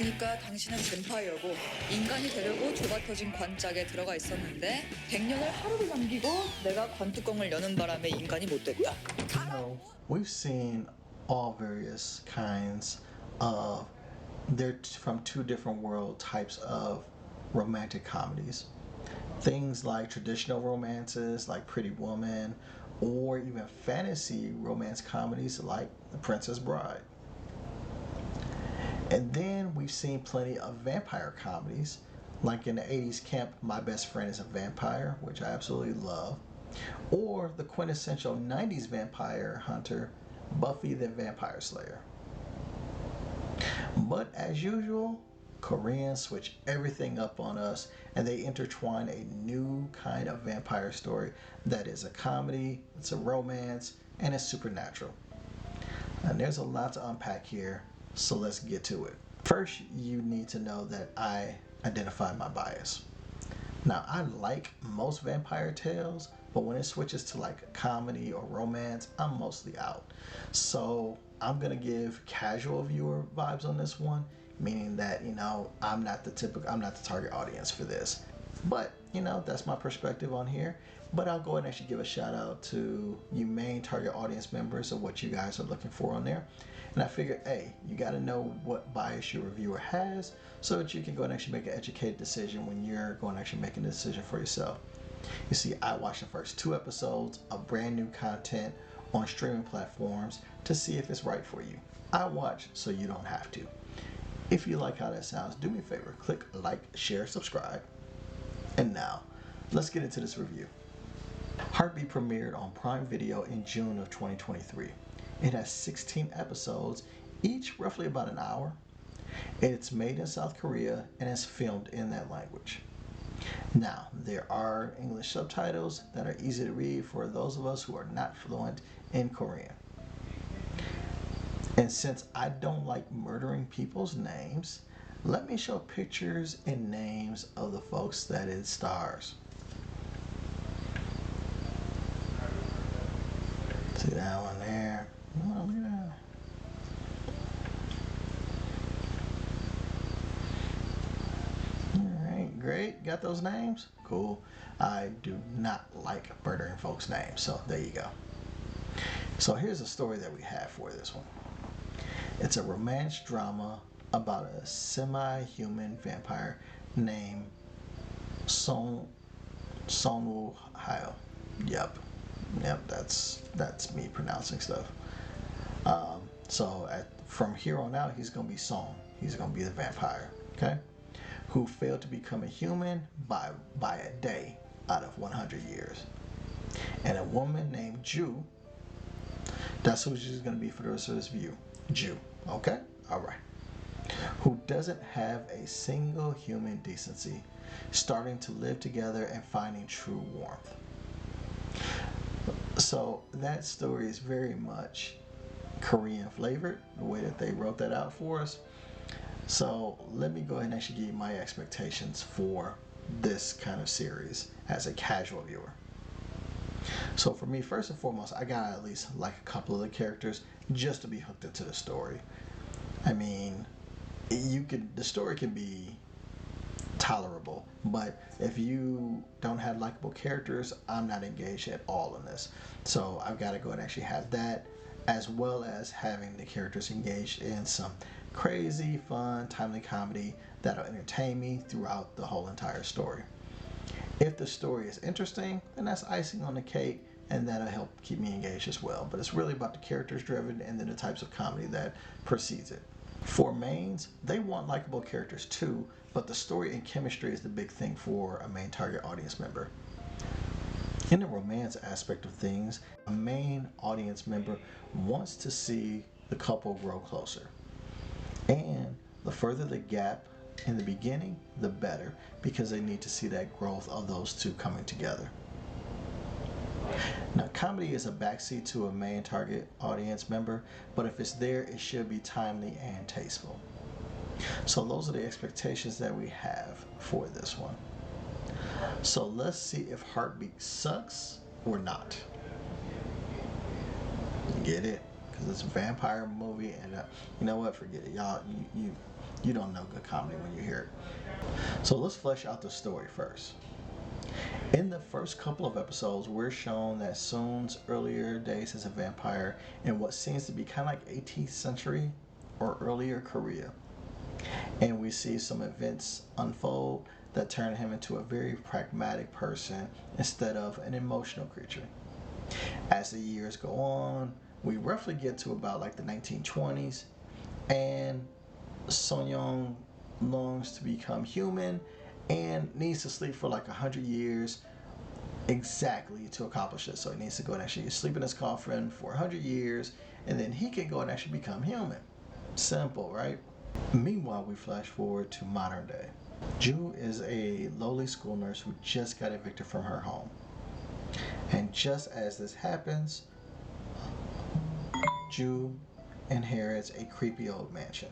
그러니까 당신은 뱀파이어고 인간이 되려고 좁아터진 관짝에 들어가 있었는데 100년을 하루도 남기고 내가 관뚜껑을 여는 바람에 인간이 못 됐다. You know, we've seen all various kinds of, they're from two different world types of romantic comedies. Things like traditional romances like Pretty Woman, or even fantasy romance comedies like The Princess Bride. And then we've seen plenty of vampire comedies, like in the 80s camp My Best Friend is a Vampire, which I absolutely love, or the quintessential 90s vampire hunter, Buffy the Vampire Slayer. But as usual, Koreans switch everything up on us and they intertwine a new kind of vampire story that is a comedy, it's a romance, and it's supernatural. And there's a lot to unpack here, so let's get to it. First, you need to know that I identify my bias. Now, I like most vampire tales, but when it switches to like a comedy or romance, I'm mostly out. So I'm gonna give casual viewer vibes on this one, meaning that, you know, I'm not the target audience for this. But, you know, that's my perspective on here. But I'll go ahead and actually give a shout out to you main target audience members of what you guys are looking for on there. And I figured, hey, you got to know what bias your reviewer has so that you can go and actually make an educated decision when you're going to actually make a decision for yourself. You see, I watched the first 2 episodes of brand new content on streaming platforms to see if it's right for you. I watch so you don't have to. If you like how that sounds, do me a favor, click like, share, subscribe. And now, let's get into this review. Heartbeat premiered on Prime Video in June of 2023. It has 16 episodes, each roughly about an hour. It's made in South Korea and is filmed in that language. Now, there are English subtitles that are easy to read for those of us who are not fluent in Korean. And since I don't like murdering people's names, let me show pictures and names of the folks that it stars. See that one there? Oh, look at that. Alright, great. Got those names? Cool. I do not like murdering folks' names, so there you go. So here's a story that we have for this one. It's a romance drama about a semi-human vampire named Sonwoo Hyo. Yep, that's me pronouncing stuff. From here on out, he's gonna be Song. He's gonna be the vampire, okay? Who failed to become a human by a day out of 100 years. And a woman named Ju. That's who she's gonna be for the rest of this view. Ju, okay? All right. Who doesn't have a single human decency, starting to live together and finding true warmth. So that story is very much Korean flavored, the way that they wrote that out for us. So let me go ahead and actually give you my expectations for this kind of series as a casual viewer. So for me, first and foremost, I gotta at least like a couple of the characters just to be hooked into the story. I mean, the story can be tolerable, but if you don't have likable characters, I'm not engaged at all in this. So I've got to go and actually have that, as well as having the characters engaged in some crazy, fun, timely comedy that'll entertain me throughout the whole entire story. If the story is interesting, then that's icing on the cake, and that'll help keep me engaged as well. But it's really about the characters driven and then the types of comedy that precedes it. For mains, they want likable characters too, but the story and chemistry is the big thing for a main target audience member. In the romance aspect of things, a main audience member wants to see the couple grow closer. And the further the gap in the beginning, the better, because they need to see that growth of those two coming together. Now, comedy is a backseat to a main target audience member, but if it's there, it should be timely and tasteful. So those are the expectations that we have for this one. So let's see if Heartbeat sucks or not. Get it? Because it's a vampire movie, and you know what? Forget it, y'all. You don't know good comedy when you hear it. So let's flesh out the story first. In the first couple of episodes, we're shown that Soon's earlier days as a vampire in what seems to be kind of like 18th century or earlier Korea. And we see some events unfold that turn him into a very pragmatic person instead of an emotional creature. As the years go on, we roughly get to about like the 1920s, and Sonyeon longs to become human and needs to sleep for like 100 years exactly to accomplish it. So he needs to go and actually sleep in his coffin for 100 years, and then he can go and actually become human. Simple, right? Meanwhile, we flash forward to modern day. Ju is a lowly school nurse who just got evicted from her home. And just as this happens, Ju inherits a creepy old mansion.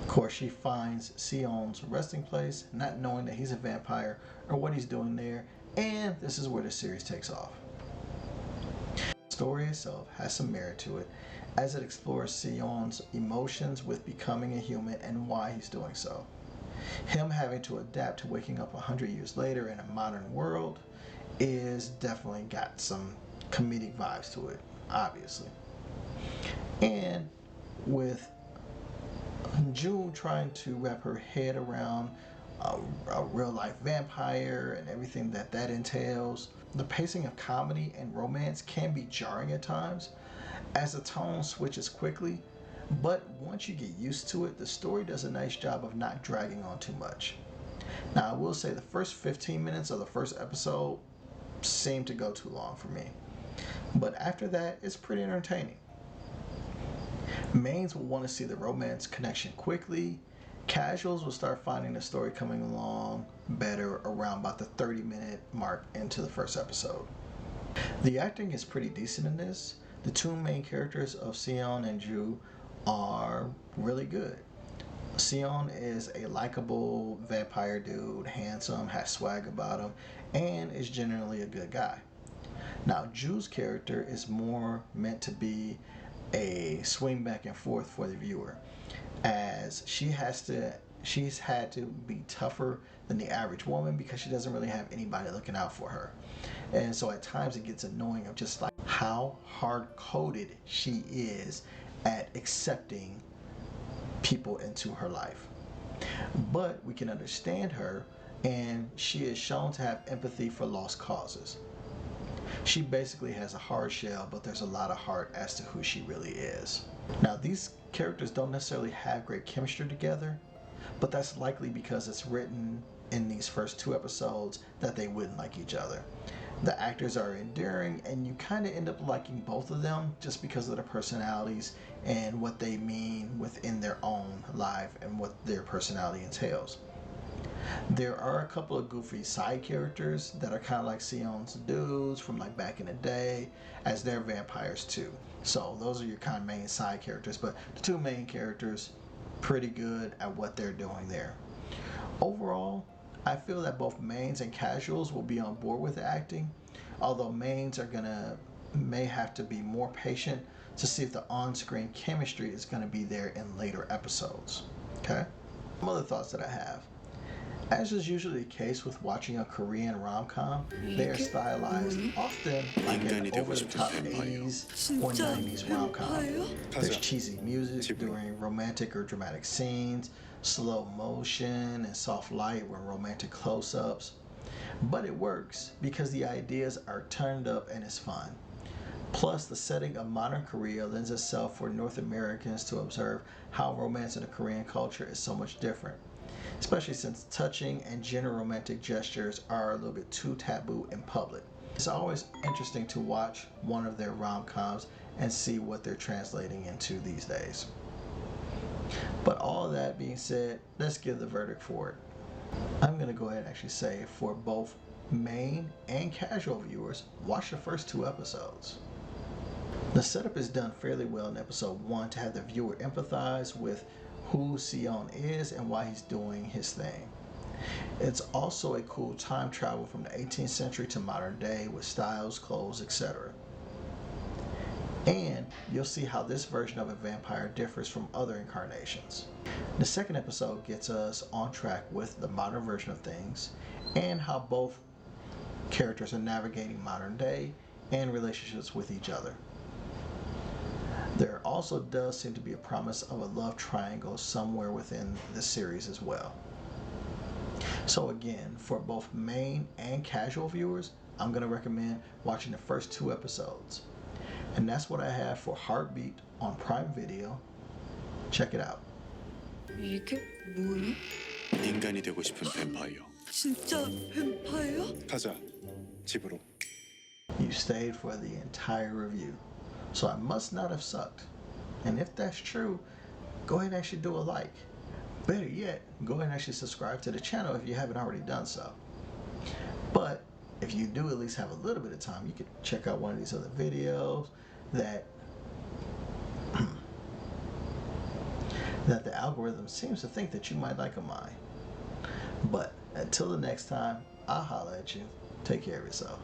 Of course, she finds Sion's resting place, not knowing that he's a vampire or what he's doing there, and this is where the series takes off. The story itself has some merit to it, as it explores Sion's emotions with becoming a human and why he's doing so. Him having to adapt to waking up 100 years later in a modern world is definitely got some comedic vibes to it, obviously. And with June trying to wrap her head around a real life vampire and everything that entails, the pacing of comedy and romance can be jarring at times as the tone switches quickly, but once you get used to it, the story does a nice job of not dragging on too much. Now, I will say the first 15 minutes of the first episode seemed to go too long for me, but after that, it's pretty entertaining. Mains will want to see the romance connection quickly. Casuals will start finding the story coming along better around about the 30-minute mark into the first episode. The acting is pretty decent in this. The two main characters of Sion and Ju are really good. Sion is a likable vampire dude, handsome, has swag about him, and is generally a good guy. Now, Ju's character is more meant to be a swing back and forth for the viewer, as she's had to be tougher than the average woman because she doesn't really have anybody looking out for her. And so at times it gets annoying of just like how hard-coded she is at accepting people into her life. But we can understand her, and she is shown to have empathy for lost causes. She basically has a hard shell, but there's a lot of heart as to who she really is. Now, these characters don't necessarily have great chemistry together, but that's likely because it's written in these first two episodes that they wouldn't like each other. The actors are endearing, and you kind of end up liking both of them just because of their personalities and what they mean within their own life and what their personality entails. There are a couple of goofy side characters that are kind of like Sion's dudes from like back in the day, as they're vampires too. So those are your kind of main side characters, but the two main characters, pretty good at what they're doing there. Overall, I feel that both mains and casuals will be on board with the acting, although mains may have to be more patient to see if the on-screen chemistry is going to be there in later episodes. Okay? Some other thoughts that I have. As is usually the case with watching a Korean rom-com, they are stylized often like an over-the-top 80s or 90s rom-com. There's cheesy music during romantic or dramatic scenes, slow motion and soft light when romantic close-ups. But it works because the ideas are turned up and it's fun. Plus, the setting of modern Korea lends itself for North Americans to observe how romance in the Korean culture is so much different, especially since touching and general romantic gestures are a little bit too taboo in public. It's always interesting to watch one of their rom-coms and see what they're translating into these days. But all of that being said, let's give the verdict for it. I'm going to go ahead and actually say for both main and casual viewers, watch the first two episodes. The setup is done fairly well in episode 1 to have the viewer empathize with who Sion is and why he's doing his thing. It's also a cool time travel from the 18th century to modern day with styles, clothes, etc. And you'll see how this version of a vampire differs from other incarnations. The second episode gets us on track with the modern version of things and how both characters are navigating modern day and relationships with each other. There also does seem to be a promise of a love triangle somewhere within the series as well. So again, for both main and casual viewers, I'm going to recommend watching the first 2 episodes. And that's what I have for Heartbeat on Prime Video. Check it out. 이게 뭐야? 인간이 되고 싶은 뱀파이어. 진짜 뱀파이어? 가자, 집으로. You stayed for the entire review, so I must not have sucked. And if that's true, go ahead and actually do a like. Better yet, go ahead and actually subscribe to the channel if you haven't already done so. But if you do at least have a little bit of time, you could check out one of these other videos that that the algorithm seems to think that you might like of mine. But until the next time, I'll holla at you. Take care of yourself.